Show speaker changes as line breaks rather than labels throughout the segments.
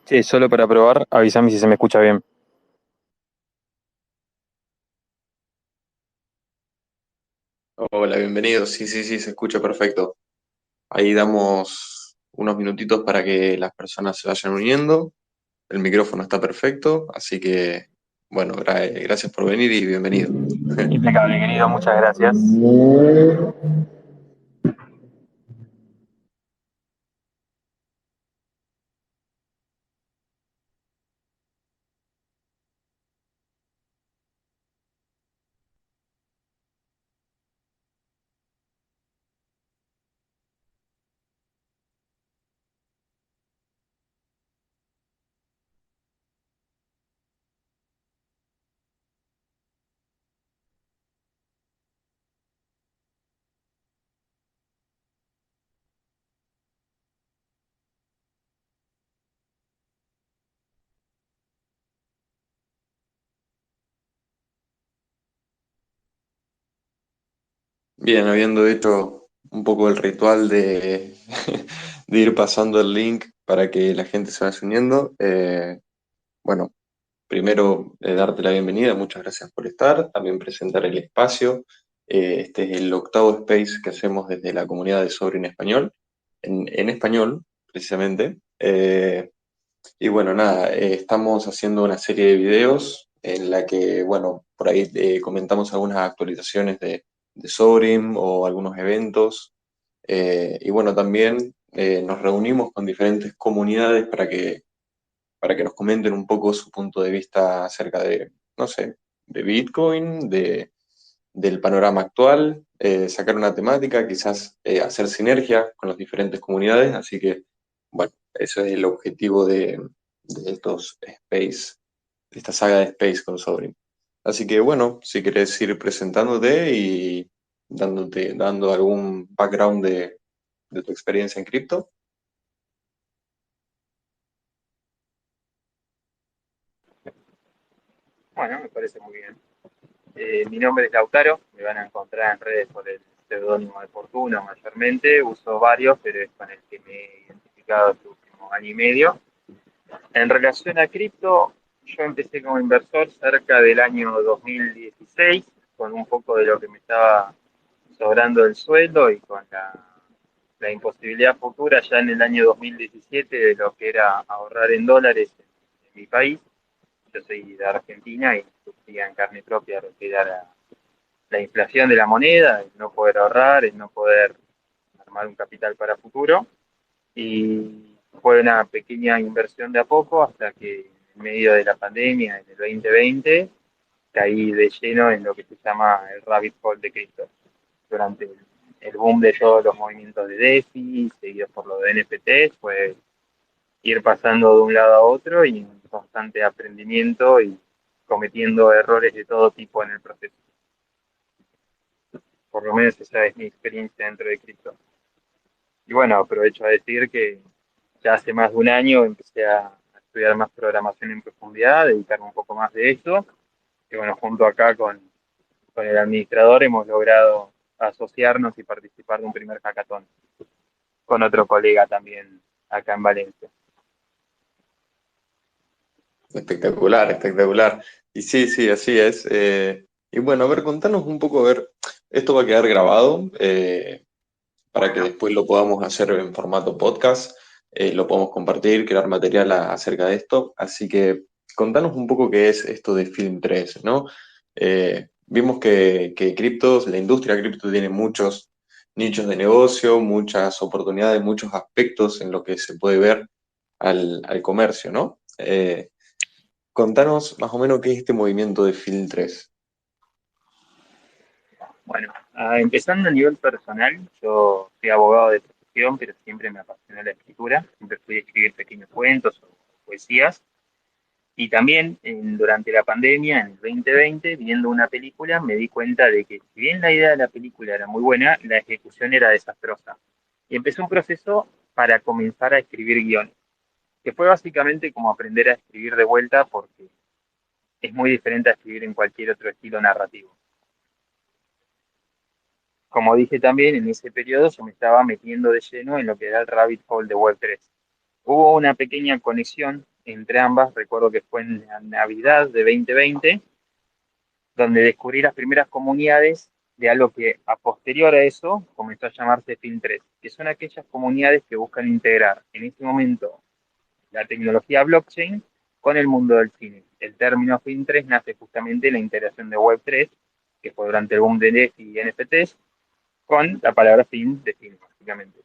Sí, solo para probar, avísame si se me escucha bien.
Hola, bienvenido. Sí, sí, sí, se escucha perfecto. Ahí damos unos minutitos para que las personas se vayan uniendo. El micrófono está perfecto, así que, bueno, gracias por venir y bienvenido.
Impecable, querido, muchas gracias.
Bien, habiendo hecho un poco el ritual de, de ir pasando el link para que la gente se vaya uniendo, bueno, primero, darte la bienvenida, muchas gracias por estar, también presentar el espacio. Este es el octavo space que hacemos desde la comunidad de Sobre en español, en español, precisamente. Y bueno, nada, estamos haciendo una serie de videos en la que, bueno, por ahí comentamos algunas actualizaciones de Sobrim o algunos eventos. Y bueno, también nos reunimos con diferentes comunidades para que nos comenten un poco su punto de vista acerca de, no sé, de Bitcoin, del panorama actual, sacar una temática, quizás hacer sinergia con las diferentes comunidades. Así que, bueno, eso es el objetivo de estos Space, de esta saga de Space con Sobrin. Así que, bueno, si querés ir presentándote y dando algún background de tu experiencia en cripto.
Bueno, me parece muy bien. Mi nombre es Lautaro, me van a encontrar en redes por el seudónimo de Fortuna mayormente. Uso varios, pero es con el que me he identificado este último año y medio. En relación a cripto, yo empecé como inversor cerca del año 2016, con un poco de lo que me estaba sobrando del sueldo y con la imposibilidad futura ya en el año 2017 de lo que era ahorrar en dólares en mi país. Yo soy de Argentina y sufría en carne propia lo que era la inflación de la moneda, el no poder ahorrar, el no poder armar un capital para futuro. Y fue una pequeña inversión de a poco hasta que en medio de la pandemia, en el 2020, caí de lleno en lo que se llama el rabbit hole de cripto. Durante el boom de todos los movimientos de DeFi, seguidos por los de NFTs, fue ir pasando de un lado a otro y en constante aprendimiento y cometiendo errores de todo tipo en el proceso. Por lo menos esa es mi experiencia dentro de cripto. Y bueno, aprovecho a decir que ya hace más de un año empecé a estudiar más programación en profundidad, dedicarme un poco más de eso. Y bueno, junto acá con el administrador hemos logrado asociarnos y participar de un primer hackathon con otro colega también acá en Valencia.
Espectacular, espectacular. Y sí, sí, así es. Y bueno, a ver, contanos un poco, a ver, esto va a quedar grabado para que
Bueno,
después lo podamos hacer en formato podcast, lo podemos compartir, crear material acerca de esto. Así que contanos un poco qué es esto de Film 3, ¿no? Vimos que criptos, la industria cripto tiene muchos nichos de negocio, muchas oportunidades, muchos aspectos en lo que se puede ver al comercio, ¿no? Contanos más o menos qué es este movimiento de Film 3.
bueno, empezando a nivel personal, yo soy abogado de profesión, pero siempre me apasionó la escritura. Siempre fui a escribir pequeños cuentos o poesías. Y también durante la pandemia, en el 2020, viendo una película, me di cuenta de que si bien la idea de la película era muy buena, la ejecución era desastrosa. Y empecé un proceso para comenzar a escribir guiones, que fue básicamente como aprender a escribir de vuelta porque es muy diferente a escribir en cualquier otro estilo narrativo. Como dije también, en ese periodo yo me estaba metiendo de lleno en lo que era el rabbit hole de Web3. Hubo una pequeña conexión entre ambas, recuerdo que fue en la Navidad de 2020, donde descubrí las primeras comunidades de algo que a posterior a eso comenzó a llamarse Film3, que son aquellas comunidades que buscan integrar en este momento la tecnología blockchain con el mundo del cine. El término Film3 nace justamente de la integración de Web3, que fue durante el boom de DeFi y NFTs, con la palabra film de cine, básicamente.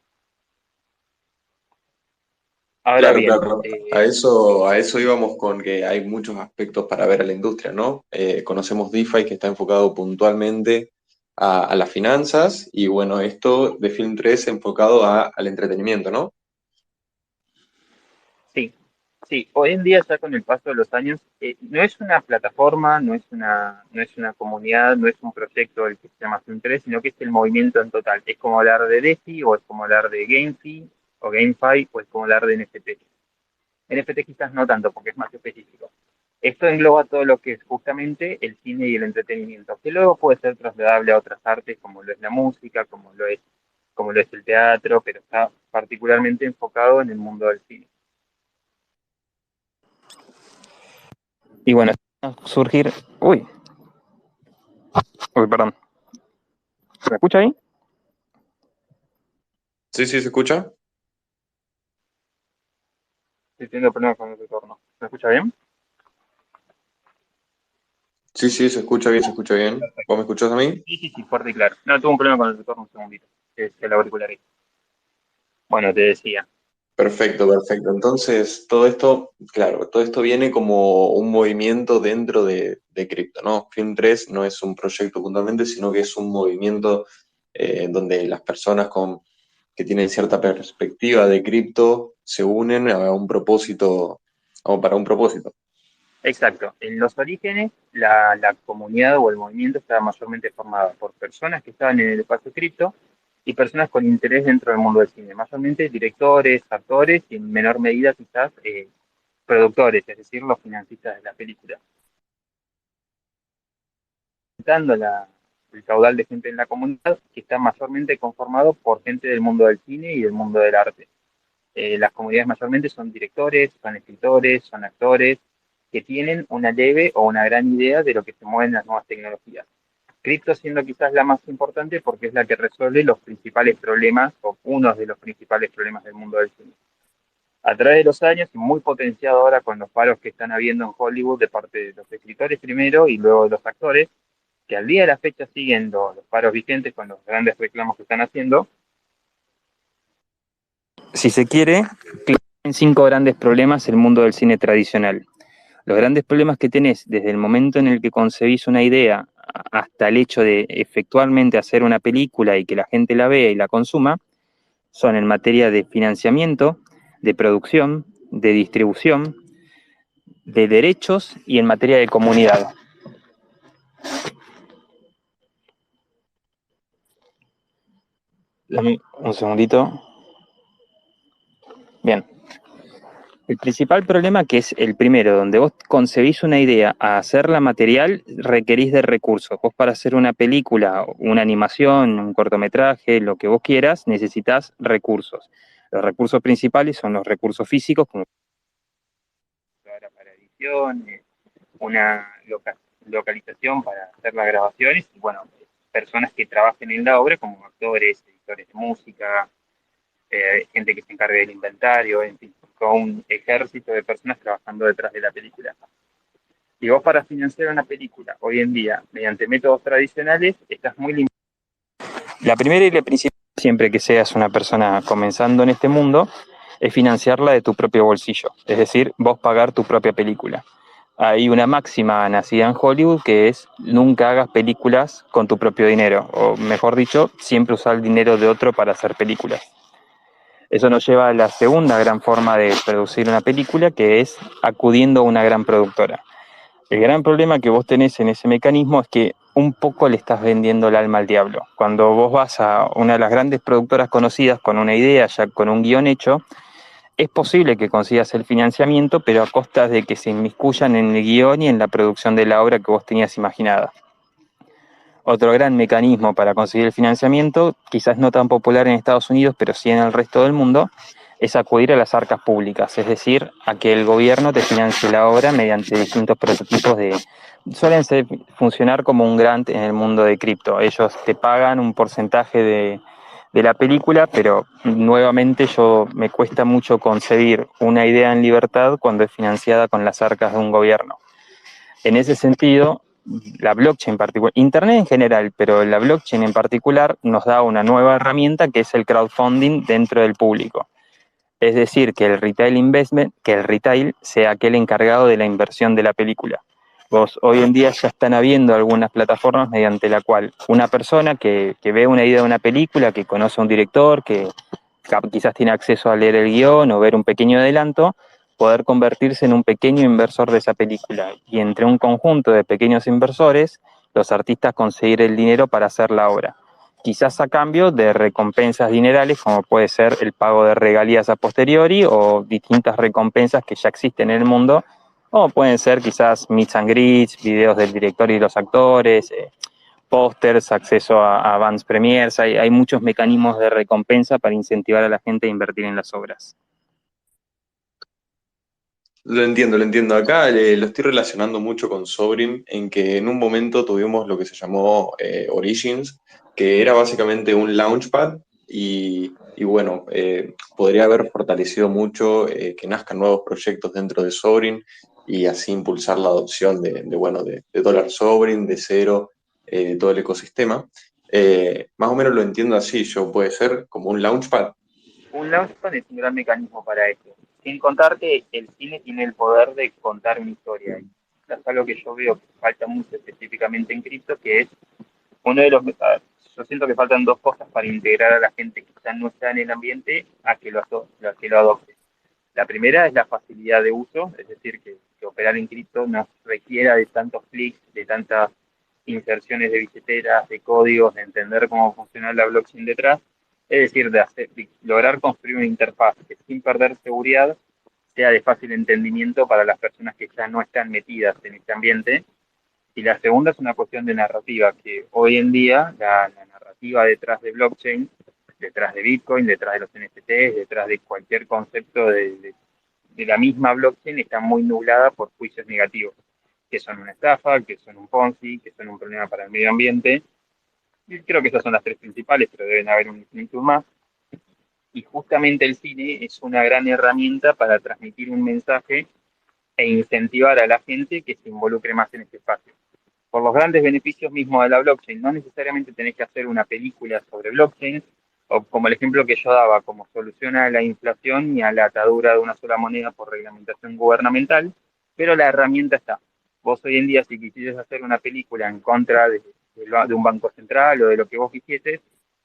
Ahora
Claro,
bien,
claro. A eso íbamos con que hay muchos aspectos para ver a la industria, ¿no? Conocemos DeFi que está enfocado puntualmente a las finanzas y bueno, esto de Film 3 enfocado al entretenimiento, ¿no?
sí, sí, hoy en día ya con el paso de los años, no es una plataforma, no es una comunidad, no es un proyecto el que se llama Film3, sino que es el movimiento en total. Es como hablar de DeFi, o es como hablar de GameFi, o GameFi, o es como hablar de NFT. NFT quizás no tanto, porque es más específico. Esto engloba todo lo que es justamente el cine y el entretenimiento, que luego puede ser trasladable a otras artes, como lo es la música, como lo es el teatro, pero está particularmente enfocado en el mundo del cine. Y bueno, surgir. Uy, uy, perdón. ¿Me escucha ahí?
Sí, sí, ¿se escucha?
Estoy teniendo problemas con el retorno. ¿Me escucha bien?
Sí, sí, se escucha bien, se escucha bien. ¿Vos
Perfecto.
me escuchás a mí?
Sí, sí, sí, fuerte y claro. No, tuve un problema con el retorno un segundito. Es el auricular ahí. Bueno, te decía.
Perfecto, perfecto. Entonces, todo esto, claro, todo esto viene como un movimiento dentro de cripto, ¿no? Film 3 no es un proyecto puntualmente, sino que es un movimiento donde las personas que tienen cierta perspectiva de cripto se unen a un propósito, o para un propósito.
Exacto. En los orígenes, la comunidad o el movimiento estaba mayormente formada por personas que estaban en el espacio cripto y personas con interés dentro del mundo del cine, mayormente directores, actores y en menor medida quizás productores, es decir, los financistas de la película. Dando el caudal de gente en la comunidad que está mayormente conformado por gente del mundo del cine y del mundo del arte. Las comunidades mayormente son directores, son escritores, son actores, que tienen una leve o una gran idea de lo que se mueven las nuevas tecnologías. Cripto siendo quizás la más importante porque es la que resuelve los principales problemas o uno de los principales problemas del mundo del cine. A través de los años, y muy potenciado ahora con los paros que están habiendo en Hollywood de parte de los escritores primero y luego de los actores, que al día de la fecha siguen los paros vigentes con los grandes reclamos que están haciendo. Si se quiere, en 5 grandes problemas el mundo del cine tradicional. Los grandes problemas que tenés desde el momento en el que concebís una idea hasta el hecho de efectualmente hacer una película y que la gente la vea y la consuma, son en materia de financiamiento, de producción, de distribución, de derechos y en materia de comunidad. Dame un segundito. Bien. El principal problema, que es el primero, donde vos concebís una idea a hacerla material, requerís de recursos. Vos para hacer una película, una animación, un cortometraje, lo que vos quieras, necesitas recursos. Los recursos principales son los recursos físicos, como para edición, una localización para hacer las grabaciones y, bueno, personas que trabajen en la obra como actores, editores de música, gente que se encargue del inventario, en fin, con un ejército de personas trabajando detrás de la película. Y vos para financiar una película hoy en día, mediante métodos tradicionales, estás muy limitado. La primera y la principal, siempre que seas una persona comenzando en este mundo, es financiarla de tu propio bolsillo, es decir, vos pagar tu propia película. Hay una máxima nacida en Hollywood que es nunca hagas películas con tu propio dinero, o mejor dicho, siempre usar el dinero de otro para hacer películas. Eso nos lleva a la segunda gran forma de producir una película, que es acudiendo a una gran productora. El gran problema que vos tenés en ese mecanismo es que un poco le estás vendiendo el alma al diablo. Cuando vos vas a una de las grandes productoras conocidas con una idea, ya con un guión hecho, es posible que consigas el financiamiento, pero a costa de que se inmiscuyan en el guión y en la producción de la obra que vos tenías imaginada. Otro gran mecanismo para conseguir el financiamiento, quizás no tan popular en Estados Unidos, pero sí en el resto del mundo,
es acudir a las arcas públicas, es decir, a que el gobierno te financie la obra mediante distintos prototipos suelen funcionar como un grant en el mundo de cripto. Ellos te pagan un porcentaje de la película, pero nuevamente me cuesta mucho concebir una idea en libertad cuando es financiada con las arcas de un gobierno. En ese sentido, la blockchain en particular, Internet en general, pero la blockchain en particular nos da una nueva herramienta que es el crowdfunding dentro del público. Es decir, que el retail sea aquel encargado de la inversión de la película. Hoy en día ya están habiendo algunas plataformas mediante la cual una persona que ve una idea de una película, que conoce a un director, que quizás tiene acceso a leer el guión o ver un pequeño adelanto, poder convertirse en un pequeño inversor de esa película. Y entre un conjunto de pequeños inversores, los artistas conseguir el dinero para hacer la obra. Quizás a cambio de recompensas dinerales, como puede ser el pago de regalías a posteriori o distintas recompensas que ya existen en el mundo, o pueden ser quizás meets and greets, videos del director y los actores, pósters, acceso a Vans Premiers. Hay muchos mecanismos de recompensa para incentivar a la gente a invertir en las obras.
Lo entiendo, lo entiendo. Acá lo estoy relacionando mucho con Sobrin, en que en un momento tuvimos lo que se llamó Origins, que era básicamente un launchpad y bueno, podría haber fortalecido mucho que nazcan nuevos proyectos dentro de Sobrin y así impulsar la adopción bueno, de dólar Sobrin, de cero, de todo el ecosistema. Más o menos lo entiendo así, yo puede ser como un launchpad.
Un launchpad es un gran mecanismo para eso. Sin contar que el cine tiene el poder de contar una historia. Y es algo que yo veo que falta mucho específicamente en cripto, que es uno de los... Yo siento que faltan dos cosas para integrar a la gente que ya no está en el ambiente a que lo adopte. La primera es la facilidad de uso, es decir, que operar en cripto no requiera de tantos clics, de tantas inserciones de billeteras, de códigos, de entender cómo funciona la blockchain detrás, es decir, de lograr construir una interfaz que sin perder seguridad sea de fácil entendimiento para las personas que ya no están metidas en este ambiente. Y la segunda es una cuestión de narrativa, que hoy en día la narrativa detrás de blockchain, detrás de Bitcoin, detrás de los NFTs, detrás de cualquier concepto de la misma blockchain está muy nublada por juicios negativos, que son una estafa, que son un Ponzi, que son un problema para el medio ambiente. Y creo que esas son las tres principales, pero deben haber un infinitud más. Y justamente el cine es una gran herramienta para transmitir un mensaje e incentivar a la gente que se involucre más en este espacio. Por los grandes beneficios mismos de la blockchain, no necesariamente tenés que hacer una película sobre blockchain, o como el ejemplo que yo daba, como solución a la inflación y a la atadura de una sola moneda por reglamentación gubernamental, pero la herramienta está. Vos hoy en día, si quisieras hacer una película en contra de un banco central o de lo que vos quisieses,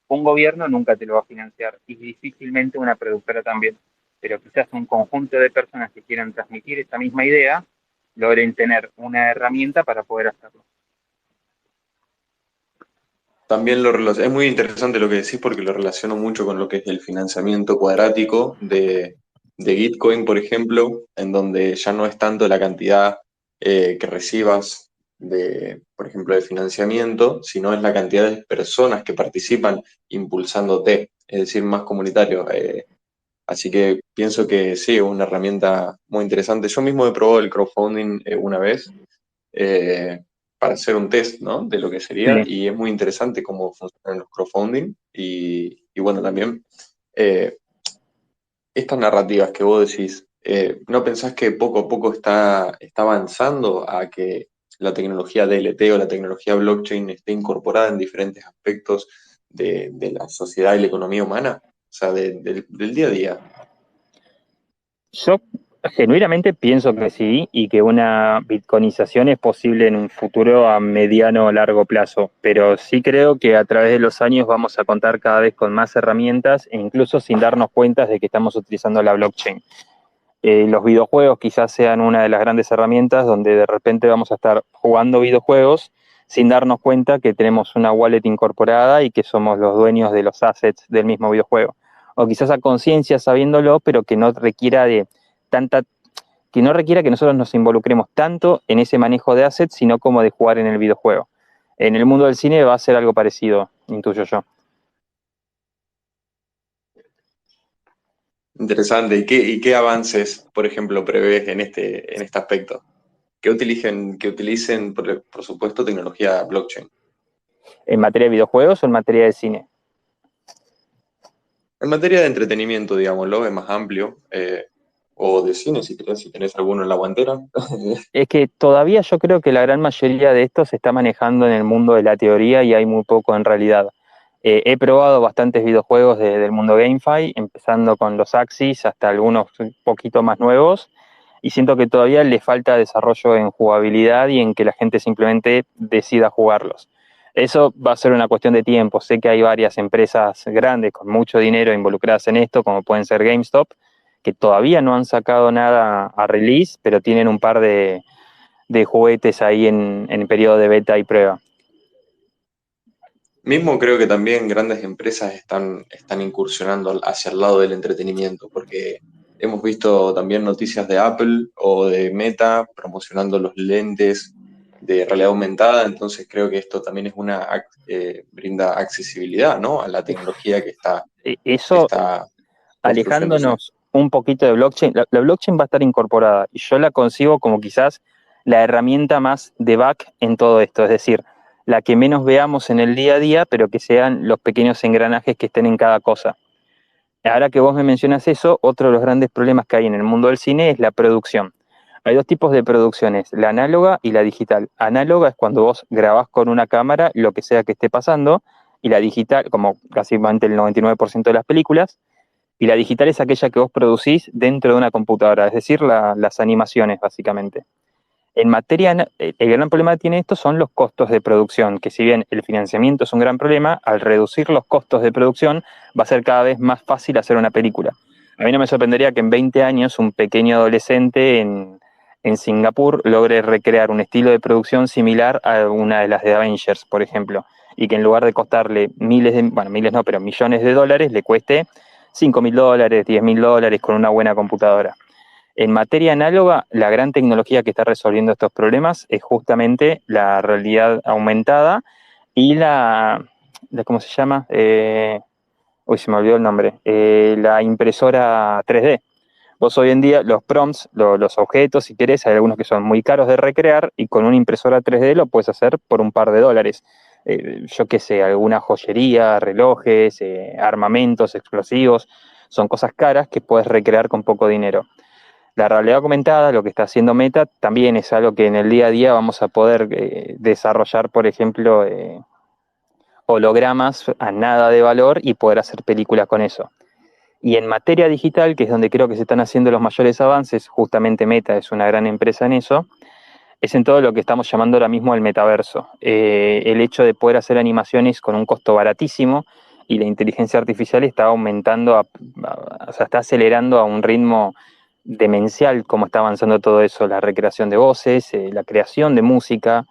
un gobierno nunca te lo va a financiar y difícilmente una productora también. Pero quizás un conjunto de personas que quieran transmitir esta misma idea logren tener una herramienta para poder hacerlo.
También es muy interesante lo que decís porque lo relaciono mucho con lo que es el financiamiento cuadrático de Gitcoin, por ejemplo, en donde ya no es tanto la cantidad que recibas por ejemplo, de financiamiento, sino es la cantidad de personas que participan impulsándote, es decir, más comunitario. Así que pienso que sí, es una herramienta muy interesante. Yo mismo he probado el crowdfunding una vez eh, para hacer un test, ¿no? De lo que sería,
Sí.
y es muy interesante cómo funcionan los crowdfunding y bueno, también eh, estas narrativas que vos decís, ¿no pensás que poco a poco está avanzando a que la tecnología DLT o la tecnología blockchain esté incorporada en diferentes aspectos de la sociedad y la economía humana? O sea, del día a día.
Yo genuinamente pienso que sí y que una bitcoinización es posible en un futuro a mediano o largo plazo, pero sí creo que a través de los años vamos a contar cada vez con más herramientas e incluso sin darnos cuenta de que estamos utilizando la blockchain. Los videojuegos quizás sean una de las grandes herramientas donde de repente vamos a estar jugando videojuegos sin darnos cuenta que tenemos una wallet incorporada y que somos los dueños de los assets del mismo videojuego. O quizás a conciencia sabiéndolo, pero tanta, que no requiera que nosotros nos involucremos tanto en ese manejo de assets, sino como de jugar en el videojuego. En el mundo del cine va a ser algo parecido, intuyo yo.
Interesante. ¿Y qué avances, por ejemplo, prevés en este aspecto? Que utilicen, por supuesto, tecnología blockchain.
¿En materia de videojuegos o en materia de cine?
En materia de entretenimiento, digámoslo, es más amplio, o de cine, si tenés alguno en la guantera.
Es que todavía yo creo que la gran mayoría de esto se está manejando en el mundo de la teoría y hay muy poco en realidad. He probado bastantes videojuegos del mundo GameFi, empezando con los Axis hasta algunos un poquito más nuevos, y siento que todavía le falta desarrollo en jugabilidad y en que la gente simplemente decida jugarlos. Eso va a ser una cuestión de tiempo. Sé que hay varias empresas grandes con mucho dinero involucradas en esto, como pueden ser GameStop, que todavía no han sacado nada a release, pero tienen un par de juguetes ahí en periodo de beta y prueba.
Mismo creo que también grandes empresas están incursionando hacia el lado del entretenimiento, porque hemos visto también noticias de Apple o de Meta promocionando los lentes de realidad aumentada, entonces creo que esto también es brinda accesibilidad, ¿no? A la tecnología que
Eso,
está construyéndose.
alejándonos un poquito de blockchain, la blockchain va a estar incorporada y yo la concibo como quizás la herramienta más de back en todo esto, es decir, la que menos veamos en el día a día, pero que sean los pequeños engranajes que estén en cada cosa. Ahora que vos me mencionas eso, otro de los grandes problemas que hay en el mundo del cine es la producción. Hay dos tipos de producciones, la análoga y la digital. Análoga es cuando vos grabás con una cámara lo que sea que esté pasando, y la digital, como casi el 99% de las películas, y la digital es aquella que vos producís dentro de una computadora, es decir, las animaciones básicamente. En materia, el gran problema que tiene esto son los costos de producción, que si bien el financiamiento es un gran problema, al reducir los costos de producción va a ser cada vez más fácil hacer una película. A mí no me sorprendería que en 20 años un pequeño adolescente en Singapur logre recrear un estilo de producción similar a una de las de Avengers, por ejemplo, y que en lugar de costarle miles no, pero millones de dólares, le cueste $5.000, $10.000 con una buena computadora. En materia análoga, la gran tecnología que está resolviendo estos problemas es justamente la realidad aumentada y ¿cómo se llama? Uy, se me olvidó el nombre. La impresora 3D. Vos hoy en día los prompts, los objetos, si querés, hay algunos que son muy caros de recrear y con una impresora 3D lo puedes hacer por un par de dólares. Yo qué sé, alguna joyería, relojes, armamentos, explosivos, son cosas caras que puedes recrear con poco dinero. La realidad aumentada, lo que está haciendo Meta, también es algo que en el día a día vamos a poder desarrollar, por ejemplo, hologramas a nada de valor y poder hacer películas con eso. Y en materia digital, que es donde creo que se están haciendo los mayores avances, justamente Meta es una gran empresa en eso, es en todo lo que estamos llamando ahora mismo el metaverso. El hecho de poder hacer animaciones con un costo baratísimo y la inteligencia artificial está aumentando, o sea, está acelerando a un ritmo demencial cómo está avanzando todo eso, la recreación de voces, la creación de música,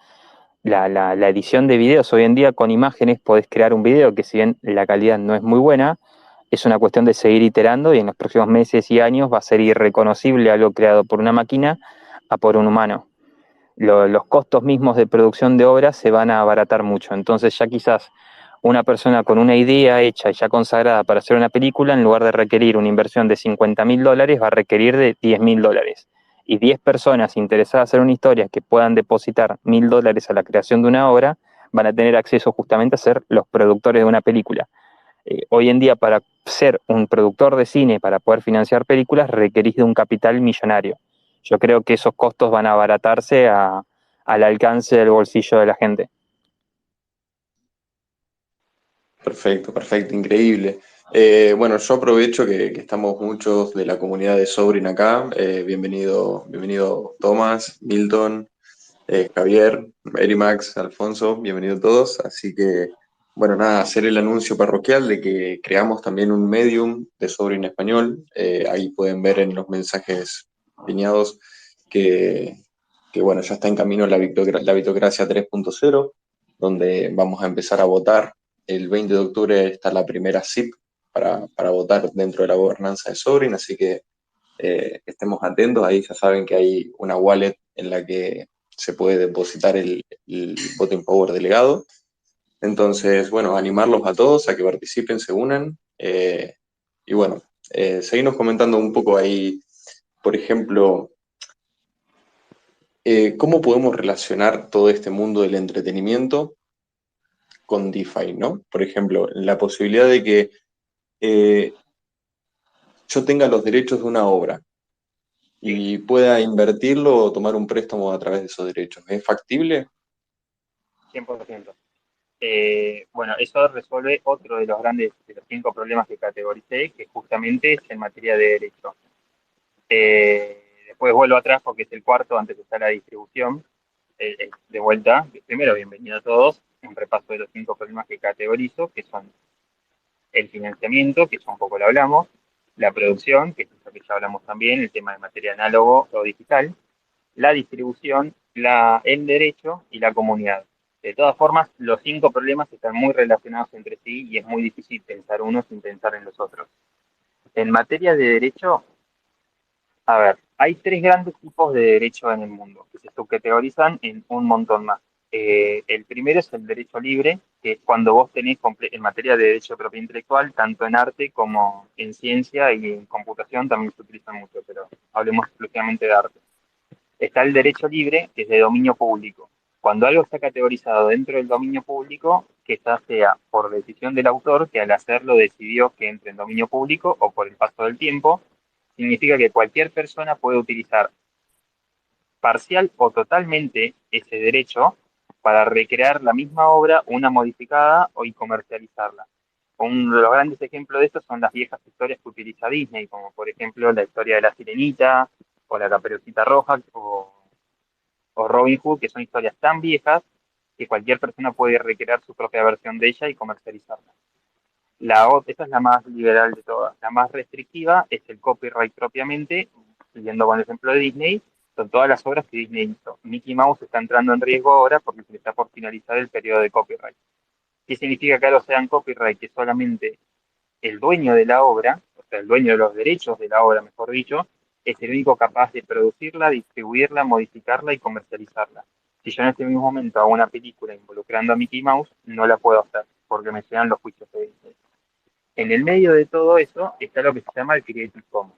la edición de videos. Hoy en día con imágenes podés crear un video que si bien la calidad no es muy buena, es una cuestión de seguir iterando y en los próximos meses y años va a ser irreconocible algo creado por una máquina a por un humano. Los costos mismos de producción de obras se van a abaratar mucho. Entonces ya quizás una persona con una idea hecha y ya consagrada para hacer una película, en lugar de requerir una inversión de $50.000, va a requerir de $10.000. Y 10 personas interesadas en una historia que puedan depositar $1.000 a la creación de una obra, van a tener acceso justamente a ser los productores de una película. Hoy en día, para ser un productor de cine, para poder financiar películas, requerís de un capital millonario. Yo creo que esos costos van a abaratarse al alcance del bolsillo de la gente.
Perfecto, perfecto, increíble. Bueno, yo aprovecho que estamos muchos de la comunidad de Sobrin acá. Bienvenido Tomás, Milton, Javier, Erimax, Alfonso, bienvenidos todos. Así que, bueno, nada, hacer el anuncio parroquial de que creamos también un Medium de Sobrin Español. Ahí pueden ver en los mensajes piñados que, bueno, ya está en camino la Bitocracia 3.0, donde vamos a empezar a votar. El 20 de octubre está la primera SIP para votar dentro de la gobernanza de Sobrin, así que estemos atentos. Ahí ya saben que hay una wallet en la que se puede depositar el voting power delegado. Entonces, bueno, animarlos a todos a que participen, se unan. Y bueno, Seguimos comentando un poco ahí, por ejemplo, cómo podemos relacionar todo este mundo del entretenimiento con DeFi, ¿no? Por ejemplo, la posibilidad de que eh, yo tenga los derechos de una obra
Sí,
y pueda invertirlo o tomar un préstamo a través de esos derechos. ¿Es factible?
100%. Bueno, eso resuelve otro de los 5 problemas que categoricé, que justamente es en materia de derecho. Después vuelvo atrás porque es el cuarto, antes está la distribución. De vuelta, primero, bienvenido a todos. Un repaso de los 5 problemas que categorizo, que son el financiamiento, que ya un poco lo hablamos, la producción, que es lo que ya hablamos también, el tema de materia análogo o digital, la distribución, el derecho y la comunidad. De todas formas, los 5 problemas están muy relacionados entre sí y es muy difícil pensar uno sin pensar en los otros. En materia de derecho, a ver, hay 3 grandes tipos de derecho en el mundo que se subcategorizan en un montón más. El primero es el derecho libre, que es cuando vos tenés en materia de derecho de propiedad intelectual, tanto en arte como en ciencia y en computación también se utiliza mucho, pero hablemos exclusivamente de arte. Está el derecho libre, que es de dominio público. Cuando algo está categorizado dentro del dominio público, que ya sea por decisión del autor, que al hacerlo decidió que entre en dominio público, o por el paso del tiempo, significa que cualquier persona puede utilizar parcial o totalmente ese derecho para recrear la misma obra, una modificada y comercializarla. Uno de los grandes ejemplos de esto son las viejas historias que utiliza Disney, como por ejemplo la historia de la Sirenita, o la Caperucita Roja, o Robin Hood, que son historias tan viejas que cualquier persona puede recrear su propia versión de ella y comercializarla. Esta es la más liberal de todas. La más restrictiva es el copyright propiamente, siguiendo con el ejemplo de Disney, son todas las obras que Disney hizo. Mickey Mouse está entrando en riesgo ahora porque se le está por finalizar el periodo de copyright. ¿Qué significa que algo sea en copyright? Que solamente el dueño de la obra, o sea, el dueño de los derechos de la obra, mejor dicho, es el único capaz de producirla, distribuirla, modificarla y comercializarla. Si yo en este mismo momento hago una película involucrando a Mickey Mouse, no la puedo hacer porque me llegan los juicios de Disney. En el medio de todo eso está lo que se llama el Creative Commons.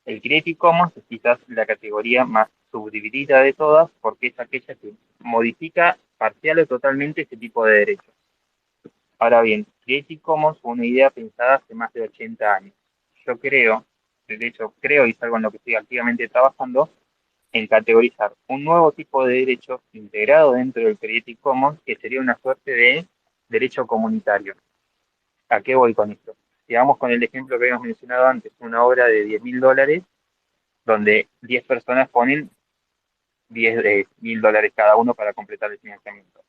El Creative Commons es quizás la categoría más subdividida de todas porque es aquella que modifica parcial o totalmente ese tipo de derechos. Ahora bien, Creative Commons fue una idea pensada hace más de 80 años. Yo creo, de hecho creo y es algo en lo que estoy activamente trabajando, en categorizar un nuevo tipo de derecho integrado dentro del Creative Commons que sería una suerte de derecho comunitario. ¿A qué voy con esto? Digamos con el ejemplo que habíamos mencionado antes, una obra de $10.000, donde 10 personas ponen $10.000 cada uno para completar el financiamiento.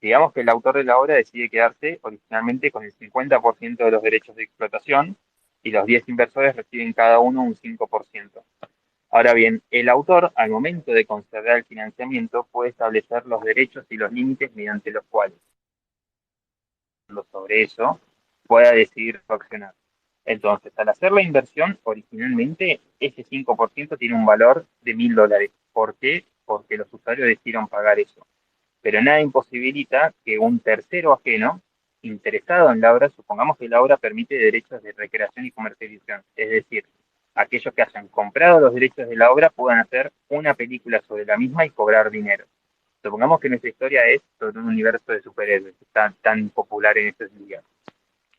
Digamos que el autor de la obra decide quedarse originalmente con el 50% de los derechos de explotación y los 10 inversores reciben cada uno un 5%. Ahora bien, el autor, al momento de conceder el financiamiento, puede establecer los derechos y los límites mediante los cuales, sobre eso, pueda decidir accionar. Entonces, al hacer la inversión, originalmente ese 5% tiene un valor de $1.000. ¿Por qué? Porque los usuarios decidieron pagar eso. Pero nada imposibilita que un tercero ajeno, interesado en la obra, supongamos que la obra permite derechos de recreación y comercialización, es decir, aquellos que hayan comprado los derechos de la obra puedan hacer una película sobre la misma y cobrar dinero. Supongamos que nuestra historia es sobre un universo de superhéroes, que está tan popular en estos días.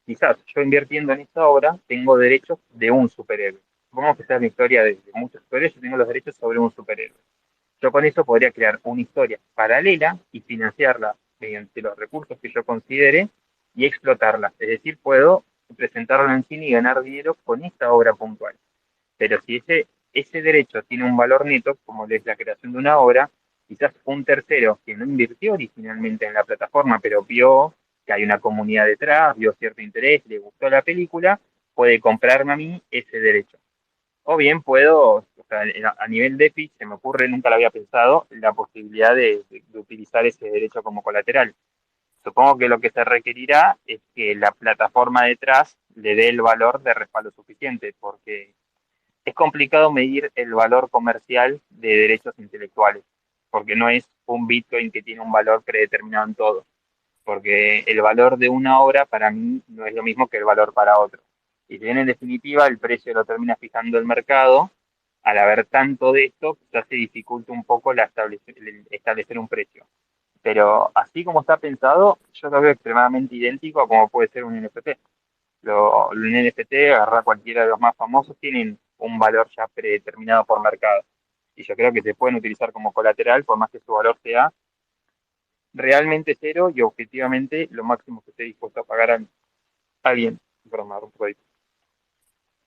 Quizás yo invirtiendo en esta obra tengo derechos de un superhéroe. Supongamos que esta es la historia de muchos superhéroes, yo tengo los derechos sobre un superhéroe. Yo con eso podría crear una historia paralela y financiarla mediante los recursos que yo considere y explotarla. Es decir, puedo presentarla en cine y ganar dinero con esta obra puntual. Pero si ese derecho tiene un valor neto, como es la creación de una obra, quizás un tercero que no invirtió originalmente en la plataforma, pero vio que hay una comunidad detrás, vio cierto interés, le gustó la película, puede comprarme a mí ese derecho. O bien puedo, o sea, a nivel DeFi se me ocurre, nunca lo había pensado, la posibilidad de utilizar ese derecho como colateral. Supongo que lo que se requerirá es que la plataforma detrás le dé el valor de respaldo suficiente, porque es complicado medir el valor comercial de derechos intelectuales, porque no es un Bitcoin que tiene un valor predeterminado en todo, porque el valor de una obra para mí no es lo mismo que el valor para otro. Y si bien en definitiva el precio lo termina fijando el mercado, al haber tanto de esto, ya se dificulta un poco el establecer un precio. Pero así como está pensado, yo lo veo extremadamente idéntico a como puede ser un NFT. Un NFT, agarrar cualquiera de los más famosos, tienen un valor ya predeterminado por mercado. Y yo creo que se pueden utilizar como colateral, por más que su valor sea realmente cero y objetivamente lo máximo que esté dispuesto a pagar a alguien. Perdón, me agarro un poco ahí.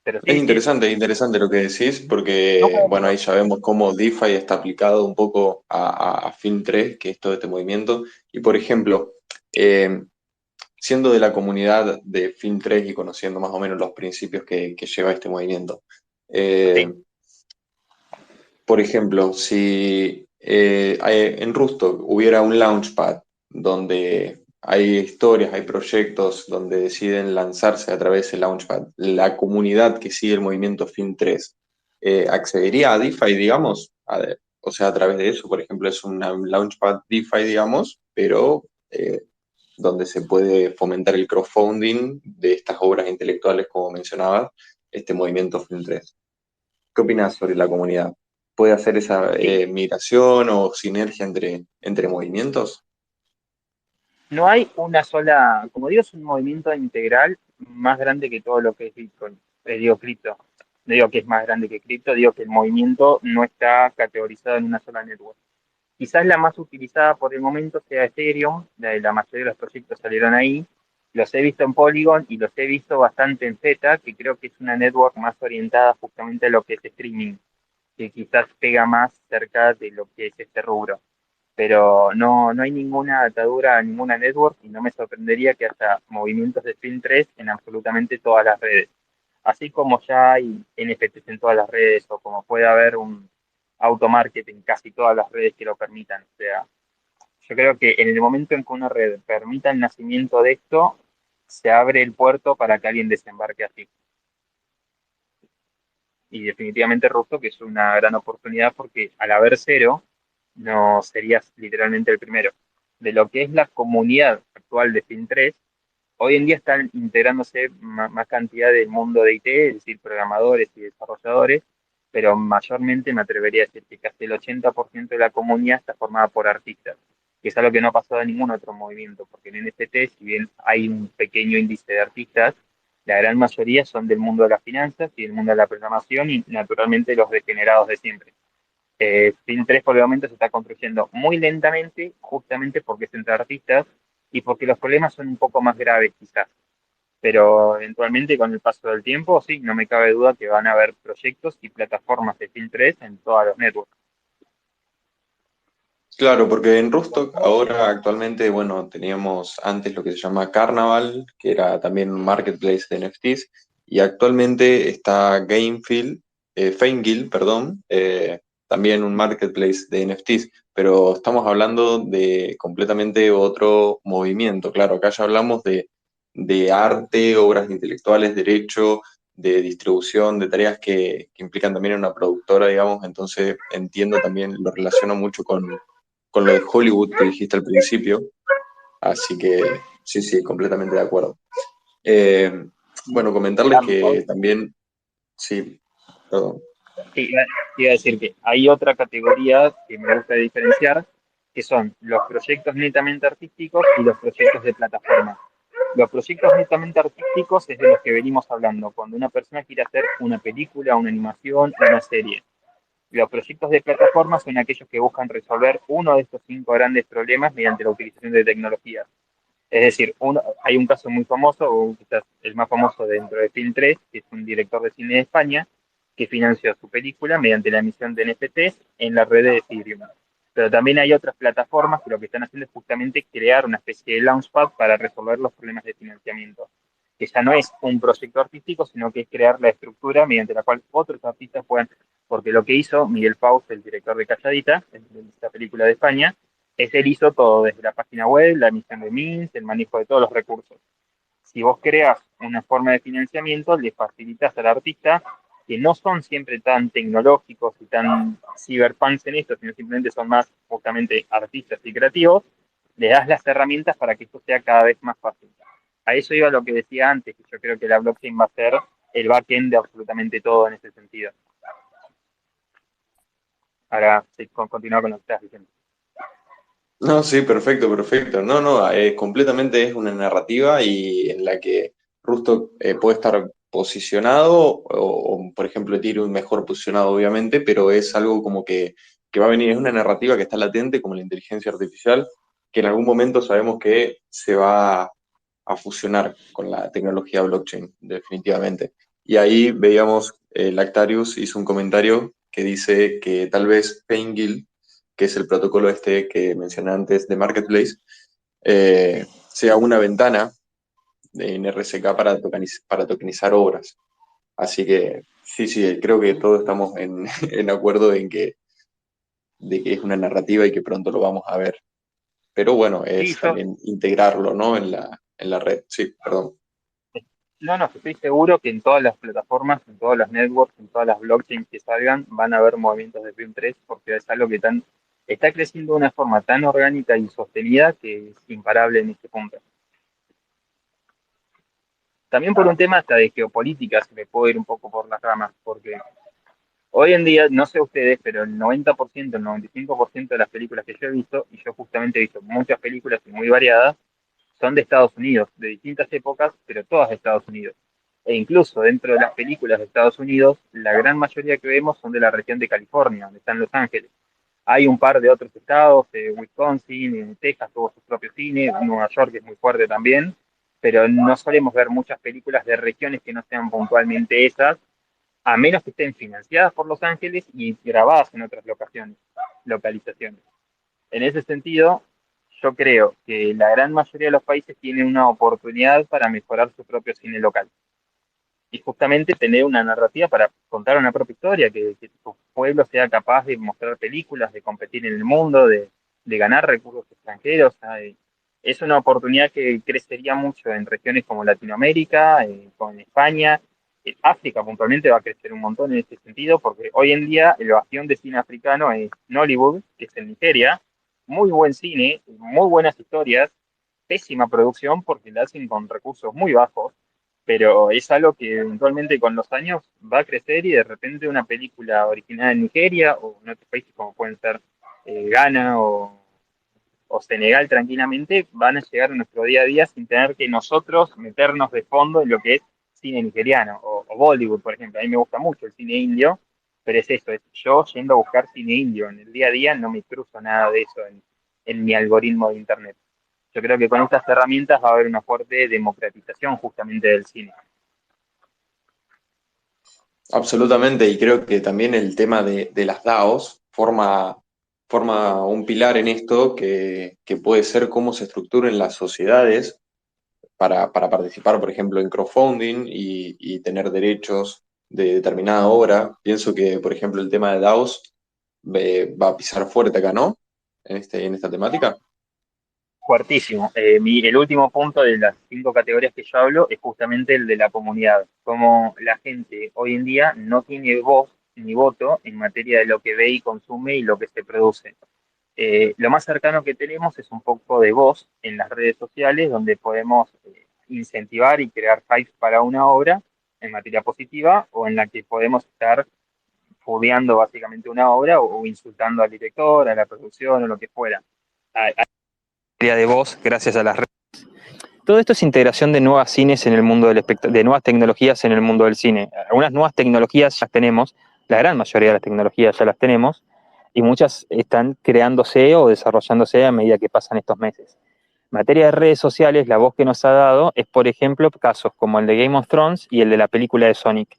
Pero sí, sí,
Es interesante lo que decís,
no
porque,
como
bueno,
mucho.
ahí ya vemos cómo DeFi está aplicado un poco a Fin3, que es todo este movimiento. Y, por ejemplo, eh, siendo de la comunidad de Fin3 y conociendo más o menos los principios que lleva este movimiento,
Sí,
eh, por ejemplo, si en Rusto hubiera un launchpad donde hay historias, hay proyectos donde deciden lanzarse a través del launchpad, la comunidad que sigue el movimiento Fin3 accedería a DeFi, digamos, o sea, a través de eso, por ejemplo, es un launchpad DeFi, digamos, pero donde se puede fomentar el crowdfunding de estas obras intelectuales, como mencionabas, este movimiento Fin3. ¿Qué opinas sobre la comunidad? ¿Puede hacer esa
sí.
migración o sinergia entre movimientos?
No hay una sola, como digo, es un movimiento integral más grande que todo lo que es Bitcoin. Digo cripto. No digo que es más grande que cripto, digo que el movimiento no está categorizado en una sola network. Quizás la más utilizada por el momento sea Ethereum, la mayoría de los proyectos salieron ahí. Los he visto en Polygon y los he visto bastante en Zeta, que creo que es una network más orientada justamente a lo que es streaming, que quizás pega más cerca de lo que es este rubro. Pero no, no hay ninguna atadura a ninguna network y no me sorprendería que haya movimientos de Fin3 en absolutamente todas las redes. Así como ya hay NFTs en todas las redes o como puede haber un automarket en casi todas las redes que lo permitan. O sea, yo creo que en el momento en que una red permita el nacimiento de esto, se abre el puerto para que alguien desembarque así. Y definitivamente Rusto, que es una gran oportunidad porque al haber cero, no serías literalmente el primero. De lo que es la comunidad actual de Fin3, hoy en día están integrándose más cantidad del mundo de IT, es decir, programadores y desarrolladores, pero mayormente me atrevería a decir que casi el 80% de la comunidad está formada por artistas, que es algo que no ha pasado en ningún otro movimiento, porque en NFT, si bien hay un pequeño índice de artistas, la gran mayoría son del mundo de las finanzas y del mundo de la programación y naturalmente los degenerados de siempre. Film 3 por el momento se está construyendo muy lentamente, justamente porque es entre artistas y porque los problemas son un poco más graves quizás. Pero eventualmente con el paso del tiempo, sí, no me cabe duda que van a haber proyectos y plataformas de Film 3 en todos los networks.
Claro, porque en Rustock ahora actualmente, bueno, teníamos antes lo que se llama Carnaval, que era también un marketplace de NFTs, y actualmente está Fanguild, perdón, también un marketplace de NFTs, pero estamos hablando de completamente otro movimiento. Claro, acá ya hablamos de arte, obras intelectuales, derecho, de distribución, de tareas que implican también una productora, digamos, entonces entiendo también, lo relaciono mucho con lo de Hollywood que dijiste al principio, así que sí, sí, completamente de acuerdo. Eh, bueno, comentarles que también, sí, perdón.
Sí, iba a decir que hay otra categoría que me gusta diferenciar, que son los proyectos netamente artísticos y los proyectos de plataforma. Los proyectos netamente artísticos es de los que venimos hablando, cuando una persona quiere hacer una película, una animación, una serie. Los proyectos de plataforma son aquellos que buscan resolver uno de estos cinco grandes problemas mediante la utilización de tecnología. Es decir, hay un caso muy famoso, o quizás el más famoso dentro de Film3, que es un director de cine de España, que financió su película mediante la emisión de NFTs en la red de Ethereum. Pero también hay otras plataformas que lo que están haciendo es justamente crear una especie de launchpad para resolver los problemas de financiamiento, que ya no es un proyecto artístico, sino que es crear la estructura mediante la cual otros artistas puedan, porque lo que hizo Miguel Paus, el director de Calladita, de esta película de España, es él hizo todo, desde la página web, la emisión de memes, el manejo de todos los recursos. Si vos creas una forma de financiamiento, le facilitas al artista, que no son siempre tan tecnológicos y tan cyberpunks en esto, sino simplemente son más justamente artistas y creativos, le das las herramientas para que esto sea cada vez más fácil. A eso iba lo que decía antes, que yo creo que la blockchain va a ser el backend de absolutamente todo en ese sentido. Ahora, sí, continuar con lo que estás diciendo.
No, sí, perfecto, perfecto. No, no, completamente es una narrativa y en la que Rusto puede estar posicionado por ejemplo, Ethereum mejor posicionado, obviamente, pero es algo como que va a venir, es una narrativa que está latente como la inteligencia artificial, que en algún momento sabemos que se va a fusionar con la tecnología blockchain, definitivamente. Y ahí veíamos, Lactarius hizo un comentario que dice que tal vez Paingil, que es el protocolo este que mencioné antes de Marketplace, sea una ventana en RSK para tokenizar obras. Así que sí, sí, creo que todos estamos en acuerdo de que es una narrativa y que pronto lo vamos a ver. Pero bueno,
Sí,
es
yo,
también integrarlo, ¿no? En la red. Sí, perdón.
no, no, estoy seguro que en todas las plataformas, en todos los networks, en todas las blockchains que salgan, van a haber movimientos de Web3 porque es algo que está creciendo de una forma tan orgánica y sostenida que es imparable en este punto. También por un tema hasta de geopolítica, se me puedo ir un poco por las ramas, porque hoy en día, no sé ustedes, pero el 90%, el 95% de las películas que yo he visto, y yo justamente he visto muchas películas y muy variadas, son de Estados Unidos, de distintas épocas, pero todas de Estados Unidos. E incluso dentro de las películas de Estados Unidos, la gran mayoría que vemos son de la región de California, donde están Los Ángeles. Hay un par de otros estados, Wisconsin, Texas tuvo su propio cine, Nueva York es muy fuerte también, pero no solemos ver muchas películas de regiones que no sean puntualmente esas, a menos que estén financiadas por Los Ángeles y grabadas en otras localizaciones. En ese sentido, yo creo que la gran mayoría de los países tienen una oportunidad para mejorar su propio cine local. Y justamente tener una narrativa para contar una propia historia, que tu pueblo sea capaz de mostrar películas, de competir en el mundo, de ganar recursos extranjeros. ¿Sabe? Es una oportunidad que crecería mucho en regiones como Latinoamérica, con España. África puntualmente va a crecer un montón en este sentido, porque hoy en día el bastión de cine africano es Nollywood, que es en Nigeria. Muy buen cine, muy buenas historias, pésima producción porque la hacen con recursos muy bajos, pero es algo que eventualmente con los años va a crecer y de repente una película originada en Nigeria o en otros países como pueden ser Ghana o Senegal tranquilamente van a llegar a nuestro día a día sin tener que nosotros meternos de fondo en lo que es cine nigeriano o Bollywood, por ejemplo. A mí me gusta mucho el cine indio, pero es eso, es yo yendo a buscar cine indio. En el día a día no me cruzo nada de eso en mi algoritmo de internet. Yo creo que con estas herramientas va a haber una fuerte democratización justamente del cine.
Absolutamente, y creo que también el tema de las DAOs forma un pilar en esto que puede ser cómo se estructuren las sociedades para participar, por ejemplo, en crowdfunding y tener derechos de determinada obra. Pienso que, por ejemplo, el tema de DAOs va a pisar fuerte acá, ¿no? En esta temática.
Fuertísimo. El último punto de las 5 categorías que yo hablo es justamente el de la comunidad. Como la gente hoy en día no tiene voz ni voto en materia de lo que ve y consume y lo que se produce. Lo más cercano que tenemos es un poco de voz en las redes sociales, donde podemos incentivar y crear hype para una obra en materia positiva o en la que podemos estar fudeando básicamente una obra o insultando al director, a la producción o lo que fuera. De voz gracias a las redes. Todo esto es integración de nuevas cines en el mundo de nuevas tecnologías en el mundo del cine. Algunas nuevas tecnologías ya las tenemos, la gran mayoría de las tecnologías ya las tenemos, y muchas están creándose o desarrollándose a medida que pasan estos meses. En materia de redes sociales, la voz que nos ha dado es, por ejemplo, casos como el de Game of Thrones y el de la película de Sonic.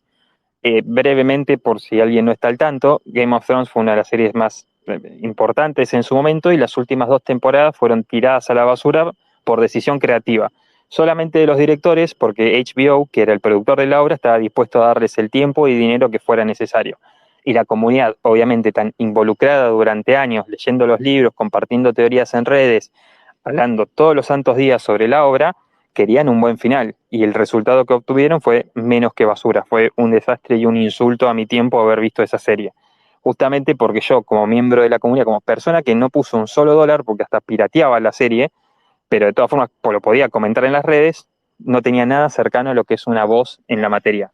Brevemente, por si alguien no está al tanto, Game of Thrones fue una de las series más importantes en su momento y las últimas 2 temporadas fueron tiradas a la basura por decisión creativa. Solamente de los directores, porque HBO, que era el productor de la obra, estaba dispuesto a darles el tiempo y dinero que fuera necesario. Y la comunidad, obviamente tan involucrada durante años, leyendo los libros, compartiendo teorías en redes, hablando todos los santos días sobre la obra, querían un buen final y el resultado que obtuvieron fue menos que basura, fue un desastre y un insulto a mi tiempo haber visto esa serie. Justamente porque yo, como miembro de la comunidad, como persona que no puso un solo dólar porque hasta pirateaba la serie, pero de todas formas lo podía comentar en las redes,
no tenía nada cercano a lo que es una voz en la materia.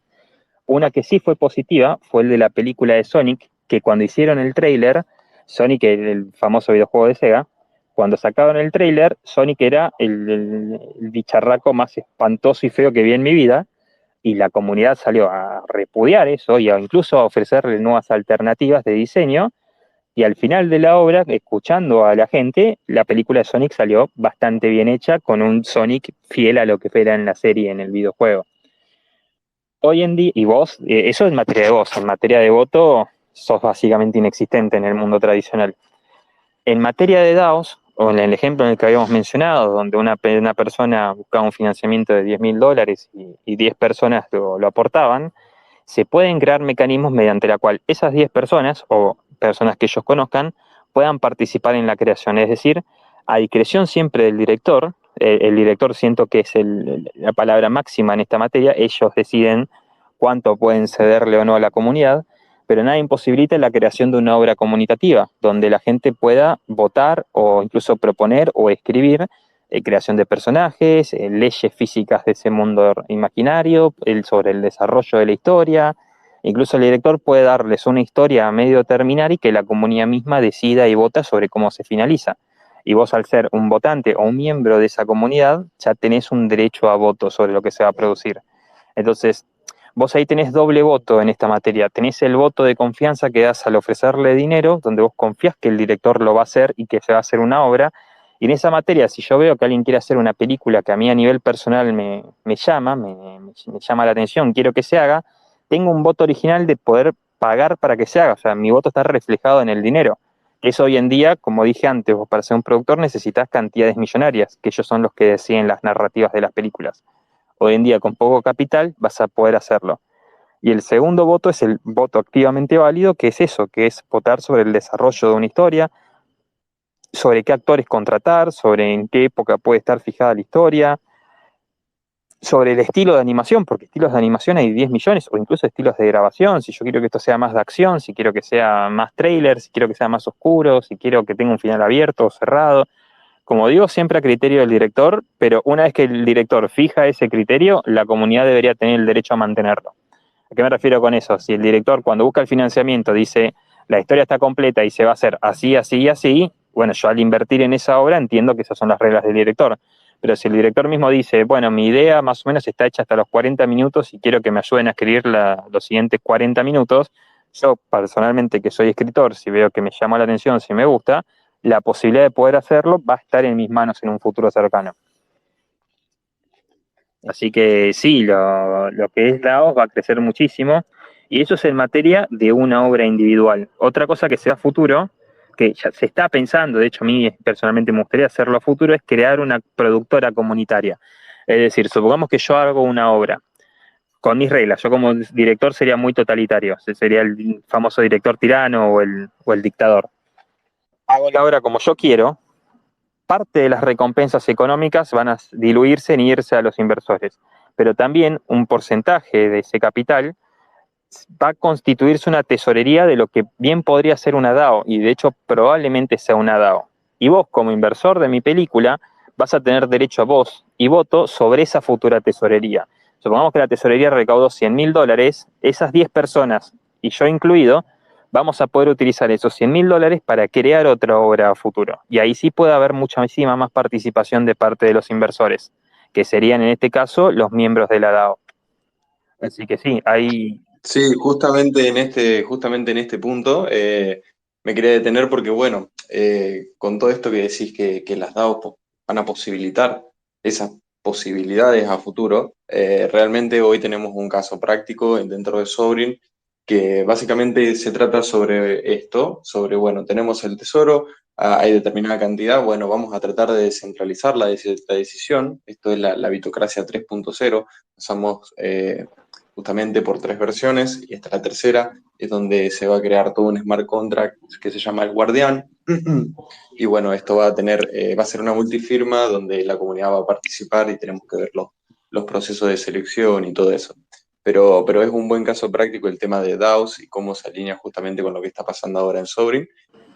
Una que sí fue positiva fue el de la película de Sonic, que cuando hicieron el tráiler, Sonic, el famoso videojuego de Sega, cuando sacaron el tráiler, Sonic era el bicharraco más espantoso y feo que vi en mi vida, y la comunidad salió a repudiar eso y incluso a ofrecerle nuevas alternativas de diseño, y al final de la obra, escuchando a la gente, la película de Sonic salió bastante bien hecha, con un Sonic fiel a lo que era en la serie, en el videojuego. Hoy en día, y vos, eso en materia de voz, en materia de voto, sos básicamente inexistente en el mundo tradicional. En materia de DAOs, o en el ejemplo en el que habíamos mencionado, donde una persona buscaba un financiamiento de $10.000 y 10 personas lo aportaban, se pueden crear mecanismos mediante la cual esas 10 personas, o personas que ellos conozcan, puedan participar en la creación. Es decir, a discreción siempre del director, el director siento que es la palabra máxima en esta materia, ellos deciden cuánto pueden cederle o no a la comunidad, pero nada imposibilita la creación de una obra comunicativa, donde la gente pueda votar o incluso proponer o escribir creación de personajes, leyes físicas de ese mundo imaginario, sobre el desarrollo de la historia. Incluso el director puede darles una historia a medio terminar y que la comunidad misma decida y vota sobre cómo se finaliza. Y vos, al ser un votante o un miembro de esa comunidad, ya tenés un derecho a voto sobre lo que se va a producir. Entonces, vos ahí tenés doble voto en esta materia. Tenés el voto de confianza que das al ofrecerle dinero, donde vos confías que el director lo va a hacer y que se va a hacer una obra. Y en esa materia, si yo veo que alguien quiere hacer una película que a mí a nivel personal me llama, me llama la atención, quiero que se haga, tengo un voto original de poder pagar para que se haga. O sea, mi voto está reflejado en el dinero. Eso hoy en día, como dije antes, vos para ser un productor necesitas cantidades millonarias, que ellos son los que deciden las narrativas de las películas. Hoy en día, con poco capital, vas a poder hacerlo. Y el segundo voto es el voto activamente válido, que es eso, que es votar sobre el desarrollo de una historia, sobre qué actores contratar, sobre en qué época puede estar fijada la historia, sobre el estilo de animación, porque estilos de animación hay 10 millones, o incluso estilos de grabación, si yo quiero que esto sea más de acción, si quiero que sea más trailer, si quiero que sea más oscuro, si quiero que tenga un final abierto o cerrado. Como digo, siempre a criterio del director, pero una vez que el director fija ese criterio, la comunidad debería tener el derecho a mantenerlo. ¿A qué me refiero con eso? Si el director, cuando busca el financiamiento, dice la historia está completa y se va a hacer así, así y así, bueno, yo al invertir en esa obra entiendo que esas son las reglas del director. Pero si el director mismo dice, bueno, mi idea más o menos está hecha hasta los 40 minutos y quiero que me ayuden a escribir los siguientes 40 minutos, yo personalmente, que soy escritor, si veo que me llama la atención, si me gusta, la posibilidad de poder hacerlo va a estar en mis manos en un futuro cercano. Así que sí, lo que es DAOs va a crecer muchísimo, y eso es en materia de una obra individual. Otra cosa que sea futuro, que ya se está pensando, de hecho a mí personalmente me gustaría hacerlo a futuro, es crear una productora comunitaria. Es decir, supongamos que yo hago una obra con mis reglas, yo como director sería muy totalitario, sería el famoso director tirano o el dictador. Hago la obra como yo quiero. Parte de las recompensas económicas van a diluirse en irse a los inversores, pero también un porcentaje de ese capital va a constituirse una tesorería de lo que bien podría ser una DAO, y de hecho probablemente sea una DAO. Y vos, como inversor de mi película, vas a tener derecho a voz y voto sobre esa futura tesorería. Supongamos que la tesorería recaudó $100.000, esas 10 personas, y yo incluido, vamos a poder utilizar esos $100.000 para crear otra obra a futuro. Y ahí sí puede haber muchísima más participación de parte de los inversores, que serían en este caso los miembros de la DAO. Así que sí, hay...
Sí, justamente en este punto me quería detener porque, bueno, con todo esto que decís que las DAO van a posibilitar esas posibilidades a futuro, realmente hoy tenemos un caso práctico dentro de Sobrin que básicamente se trata sobre esto, sobre, bueno, tenemos el tesoro, hay determinada cantidad, bueno, vamos a tratar de descentralizar la decisión, esto es la bitocracia 3.0, pasamos justamente por tres versiones, y esta es la tercera, es donde se va a crear todo un smart contract que se llama el Guardián. Y bueno, esto va a ser una multifirma donde la comunidad va a participar y tenemos que ver los procesos de selección y todo eso. Pero es un buen caso práctico el tema de DAOs y cómo se alinea justamente con lo que está pasando ahora en Sobrin.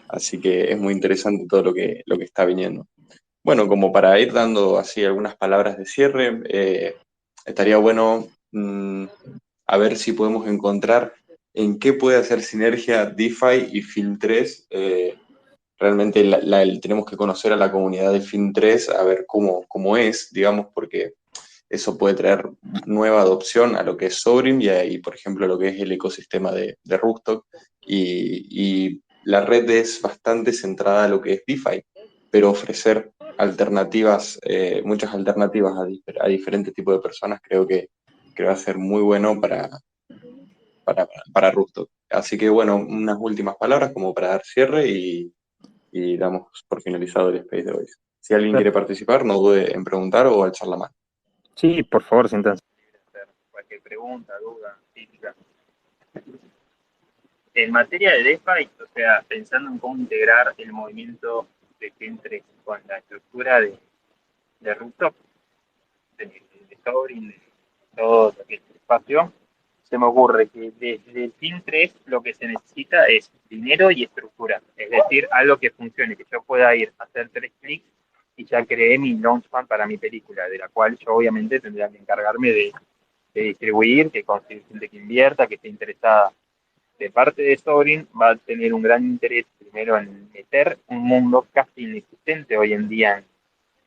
Así que es muy interesante todo lo que está viniendo. Bueno, como para ir dando así algunas palabras de cierre, estaría bueno a ver si podemos encontrar en qué puede hacer sinergia DeFi y Fin3. Realmente tenemos que conocer a la comunidad de Fin3, a ver cómo es, digamos, porque eso puede traer nueva adopción a lo que es Sobrim y por ejemplo, a lo que es el ecosistema de Rookstock. Y la red es bastante centrada a lo que es DeFi, pero ofrecer alternativas, muchas alternativas a diferentes tipos de personas, que va a ser muy bueno para Rookstock. Así que bueno, unas últimas palabras como para dar cierre y damos por finalizado el space de hoy. Si alguien quiere participar, no dude en preguntar o alzar la mano.
Sí, por favor, siéntanse.
Hacer cualquier pregunta, duda, crítica. En materia de DeFi, o sea, pensando en cómo integrar el movimiento de Fin3 con la estructura de Rooftop, de Sovereign, de todo lo que es el espacio, se me ocurre que desde el Fin3 lo que se necesita es dinero y estructura, es decir, algo que funcione, que yo pueda ir a hacer 3 clics y ya creé mi launchpad para mi película, de la cual yo obviamente tendría que encargarme de distribuir, que conseguir gente que invierta, que esté interesada. De parte de Sovereign va a tener un gran interés primero en meter un mundo casi inexistente hoy en día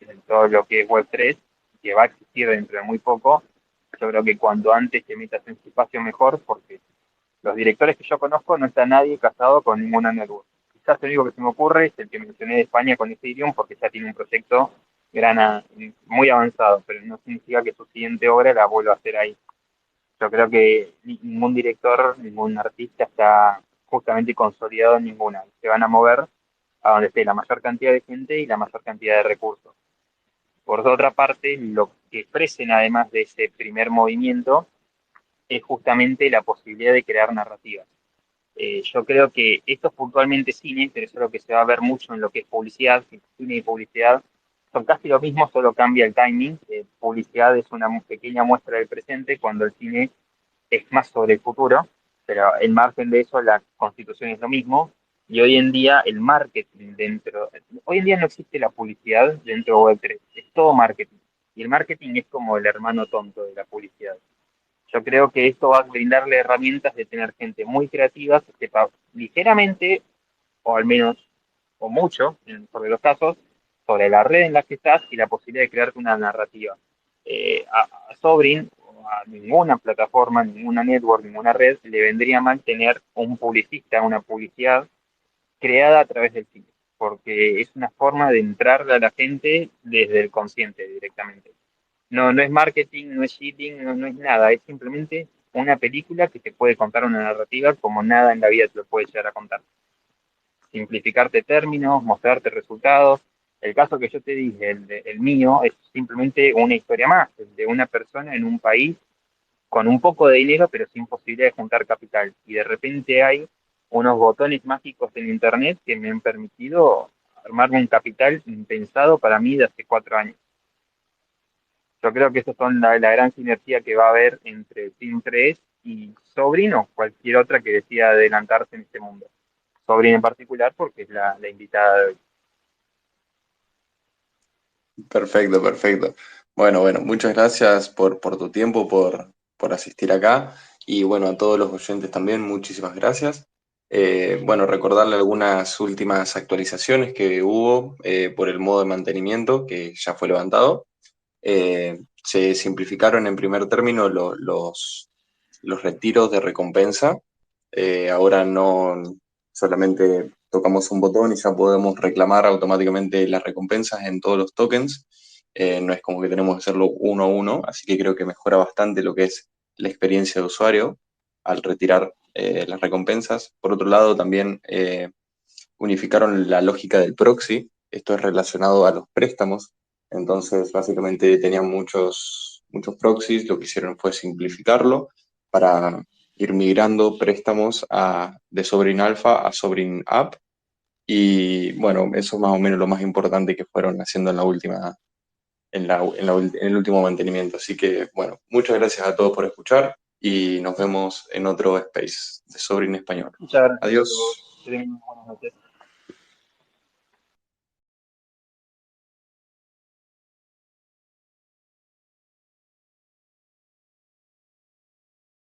en todo lo que es Web3, que va a existir dentro de muy poco. Yo creo que cuanto antes te metas en su espacio mejor, porque los directores que yo conozco no está nadie casado con ninguna network. Quizás el único que se me ocurre es el que mencioné de España con Ethereum, porque ya tiene un proyecto muy avanzado, pero no significa que su siguiente obra la vuelva a hacer ahí. Yo creo que ningún director, ningún artista está justamente consolidado en ninguna. Se van a mover a donde esté la mayor cantidad de gente y la mayor cantidad de recursos. Por otra parte, lo que ofrecen además de ese primer movimiento es justamente la posibilidad de crear narrativas. Yo creo que esto es puntualmente cine, pero eso es lo que se va a ver mucho en lo que es publicidad. Cine y publicidad son casi lo mismo, solo cambia el timing. Publicidad es una pequeña muestra del presente, cuando el cine es más sobre el futuro, pero en margen de eso la constitución es lo mismo. Y hoy en día el marketing hoy en día no existe la publicidad dentro de Web3, es todo marketing. Y el marketing es como el hermano tonto de la publicidad. Yo creo que esto va a brindarle herramientas de tener gente muy creativa que sepa ligeramente, o al menos, o mucho, sobre los casos, sobre la red en la que estás y la posibilidad de crearte una narrativa. A Sobrin, o a ninguna plataforma, ninguna network, ninguna red, le vendría mal tener un publicista, una publicidad creada a través del cine, porque es una forma de entrarle a la gente desde el consciente directamente. No es marketing, no es cheating, no es nada, es simplemente una película que te puede contar una narrativa como nada en la vida te lo puede llegar a contar. Simplificarte términos, mostrarte resultados. El caso que yo te dije, el mío, es simplemente una historia más, de una persona en un país con un poco de dinero, pero sin posibilidad de juntar capital. Y de repente hay unos botones mágicos en Internet que me han permitido armarme un capital impensado para mí de hace 4 años. Yo creo que esas son la gran sinergia que va a haber entre Team 3 y Sobrin o cualquier otra que decida adelantarse en este mundo. Sobrin en particular porque es la invitada de hoy.
Perfecto, perfecto. Bueno, muchas gracias por tu tiempo, por asistir acá. Y bueno, a todos los oyentes también, muchísimas gracias. Bueno, recordarle algunas últimas actualizaciones que hubo por el modo de mantenimiento que ya fue levantado. Se simplificaron en primer término los retiros de recompensa. Ahora no solamente tocamos un botón y ya podemos reclamar automáticamente las recompensas en todos los tokens. No es como que tenemos que hacerlo uno a uno, así que creo que mejora bastante lo que es la experiencia de usuario al retirar las recompensas. Por otro lado, también unificaron la lógica del proxy. Esto es relacionado a los préstamos. Entonces, básicamente tenían muchos proxies. Lo que hicieron fue simplificarlo para ir migrando préstamos de Sovereign Alpha a Sovereign App. Y bueno, eso es más o menos lo más importante que fueron haciendo en el último mantenimiento. Así que, bueno, muchas gracias a todos por escuchar y nos vemos en otro space de Sovereign Español.
Muchas gracias a
Adiós.
todos. Que tengan buenas noches.